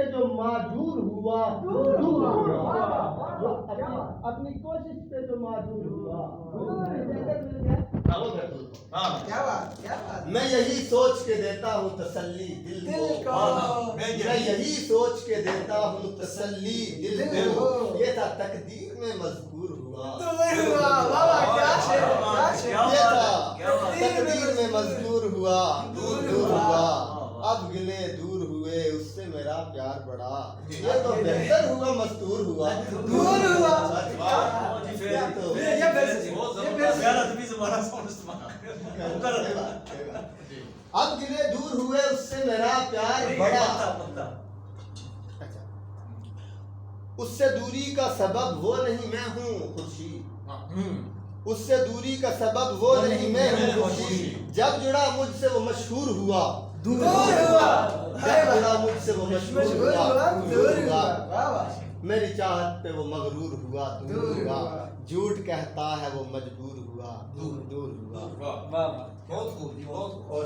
पे जो माजूर हुआ दूर हुआ। जो अपनी कोशिश पे जो माजूर हुआ क्या बात मैं यही सोच के देता हूँ तसल्ली दिल को मैं यही सोच के देता हूँ तसल्ली दिल को ये था तकदीर में मजबूर हुआ ये था तकदीर में मजबूर हुआ दूर हुआ अब गिले दूर हुए उससे मेरा प्यार बढ़ा ये तो बेहतर हुआ मस्तूर हुआ दूर हुआ। ये तो अब गिले दूर हुए उससे मेरा प्यार बढ़ा अच्छा उससे दूरी का सबब वो नहीं मैं हूँ खुशी उससे दूरी का सबब वो नहीं मैं हूँ खुशी जब जुड़ा मुझसे वो मशहूर हुआ दूर हुआ। जब जुड़ा मुझसे वो मशहूर हुआ दूर हुआ। मेरी चाहत पे वो मगरूर हुआ दूर दूर हुआ हुआ। झूठ कहता है वो मजबूर हुआ दूर हुआ वाह वाह। बहुत खूब। और